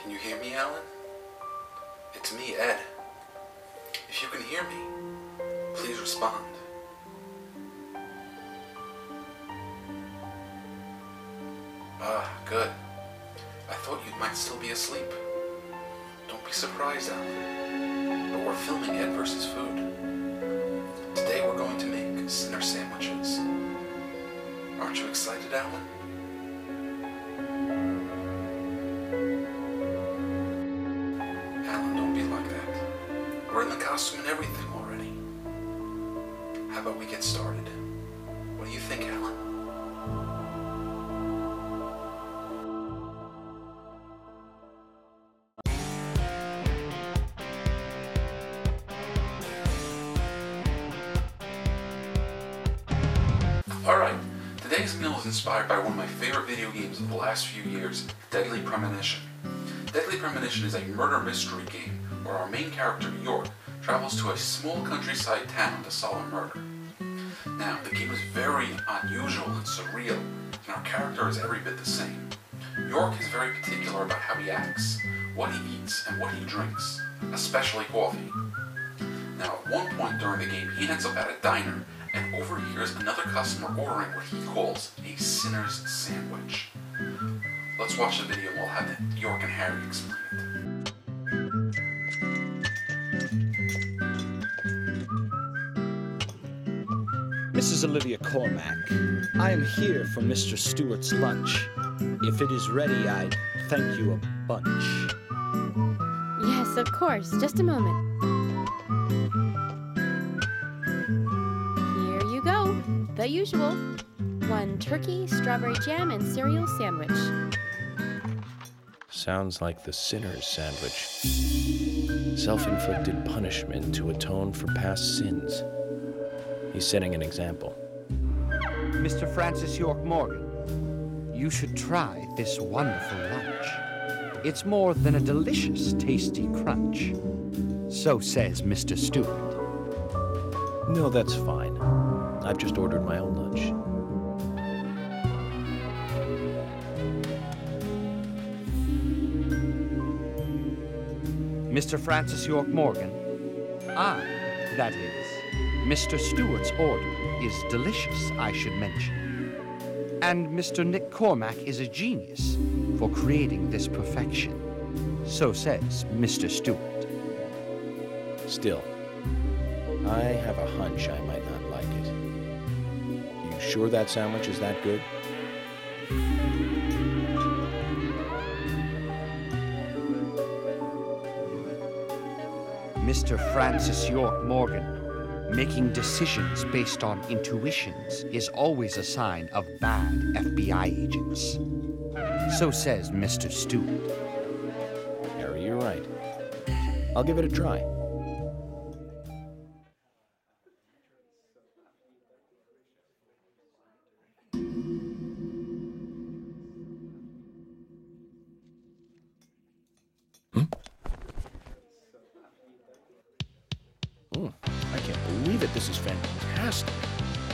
Can you hear me, Alan? It's me, Ed. If you can hear me, please respond. Good. I thought you might still be asleep. Don't be surprised, Alan. But we're filming Ed vs. Food. Today we're going to make sinner sandwiches. Aren't you excited, Alan? Alan, don't be like that. We're in the costume and everything already. How about we get started? What do you think, Alan? Alright, today's meal is inspired by one of my favorite video games of the last few years, Deadly Premonition. Deadly Premonition is a murder mystery game where our main character, York, travels to a small countryside town to solve a murder. Now, the game is very unusual and surreal, and our character is every bit the same. York is very particular about how he acts, what he eats, and what he drinks, especially coffee. Now, at one point during the game, he ends up at a diner and overhears another customer ordering what he calls a sinner's sandwich. Let's watch the video and we'll have York and Harry explain it. Mrs. Olivia Cormack, I am here for Mr. Stewart's lunch. If it is ready, I'd thank you a bunch. Yes, of course. Just a moment. The usual. 1 turkey, strawberry jam, and cereal sandwich. Sounds like the sinner's sandwich. Self-inflicted punishment to atone for past sins. He's setting an example. Mr. Francis York Morgan, you should try this wonderful lunch. It's more than a delicious, tasty crunch. So says Mr. Stewart. No, that's fine. I've just ordered my own lunch. Mr. Francis York Morgan, that is, Mr. Stewart's order is delicious, I should mention. And Mr. Nick Cormack is a genius for creating this perfection. So says Mr. Stewart. Still, I have a hunch I might not like it. You sure that sandwich is that good? Mr. Francis York Morgan, making decisions based on intuitions is always a sign of bad FBI agents. So says Mr. Stewart. Harry, you're right. I'll give it a try. I can't believe it. This is fantastic.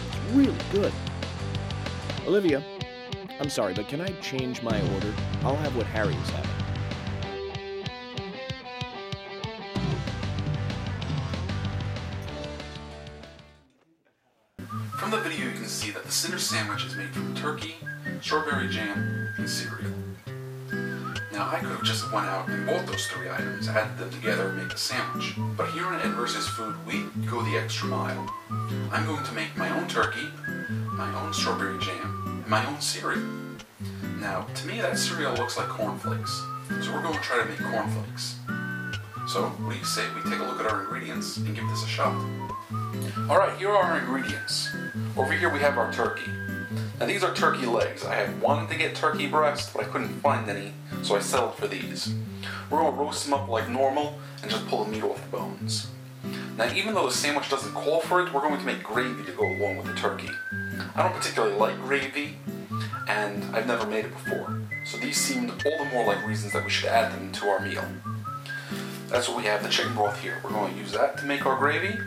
It's really good. Olivia, I'm sorry, but can I change my order? I'll have what Harry is having. From the video you can see that the sinner sandwich is made from turkey, strawberry jam, and cereal. Now, I could have just went out and bought those 3 items, added them together, and make a sandwich. But here on Ed vs. Food, we go the extra mile. I'm going to make my own turkey, my own strawberry jam, and my own cereal. Now, to me, that cereal looks like cornflakes. So we're going to try to make cornflakes. So, what do you say we take a look at our ingredients and give this a shot? Alright, here are our ingredients. Over here we have our turkey. Now these are turkey legs. I had wanted to get turkey breast, but I couldn't find any, so I settled for these. We're going to roast them up like normal and just pull the meat off the bones. Now even though the sandwich doesn't call for it, we're going to make gravy to go along with the turkey. I don't particularly like gravy, and I've never made it before, so these seemed all the more like reasons that we should add them to our meal. That's what we have, the chicken broth here. We're going to use that to make our gravy.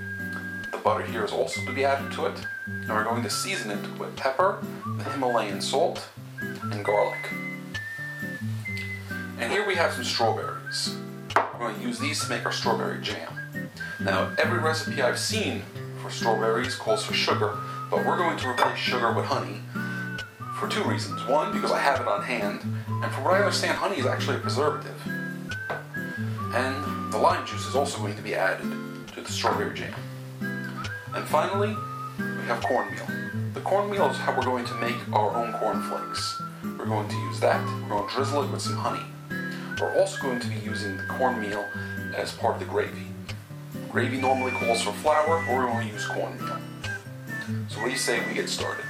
The butter here is also to be added to it. And we're going to season it with pepper, the Himalayan salt, and garlic. And here we we have some strawberries. We're going to use these to make our strawberry jam. Now, every recipe I've seen for strawberries calls for sugar, but we're going to replace sugar with honey for two reasons. One, because I have it on hand, and for what I understand, honey is actually a preservative. And the lime juice is also going to be added to the strawberry jam. And finally, we have cornmeal. The cornmeal is how we're going to make our own cornflakes. We're going to use that. We're going to drizzle it with some honey. We're also going to be using the cornmeal as part of the gravy. Gravy normally calls for flour, or we want to use cornmeal. So what do you say we get started?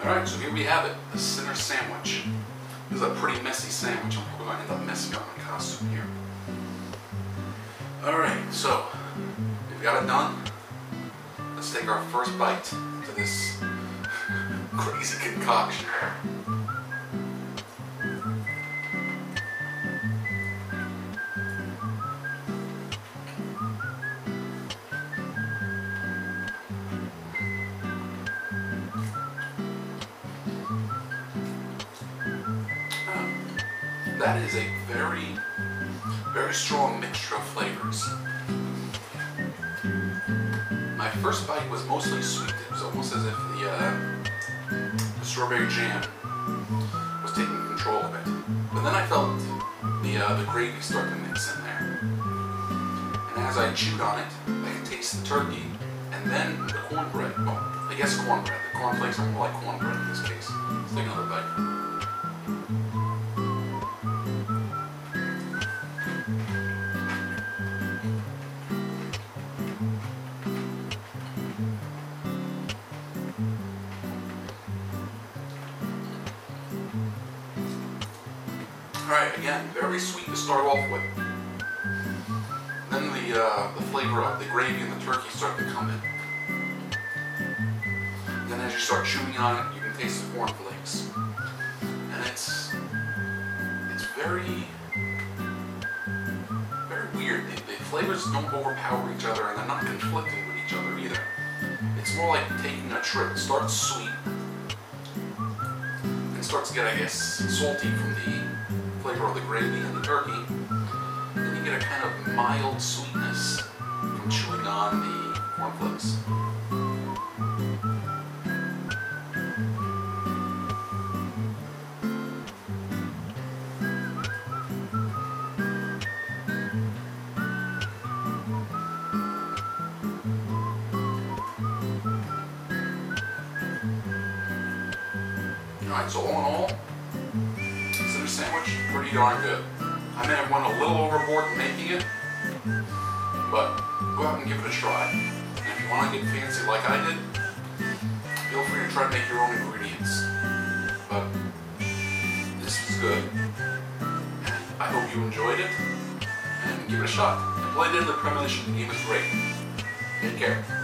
Alright, so here we have it, the Sinner sandwich. This is a pretty messy sandwich. I'm probably going to end up messing up my costume here. Alright, so we've got it done. Let's take our first bite to this crazy concoction. That is a very, very strong mixture of flavors. My first bite was mostly sweet. It was almost as if the strawberry jam was taking control of it. But then I felt the gravy start to mix in there. And as I chewed on it, I could taste the turkey and then the cornbread. Well, I guess cornbread. The cornflakes are more like cornbread in this case. Let's take another bite. Alright, again, very sweet to start off with. Then the flavor of the gravy and the turkey start to come in. Then as you start chewing on it, you can taste the cornflakes. And it's very, very weird. The flavors don't overpower each other and they're not conflicting with each other either. It's more like taking a trip. It starts sweet and starts to get, I guess, salty from the flavor of the gravy and the turkey. Then you get a kind of mild sweetness from chewing on the cornflakes. Alright, so all in all, cinnamon sandwich, pretty darn good. I may have went a little overboard in making it, but go out and give it a try. And if you want to get fancy like I did, feel free to try to make your own ingredients. But this was good. I hope you enjoyed it, and give it a shot. And play Deadly Premonition, the game is great. Take care.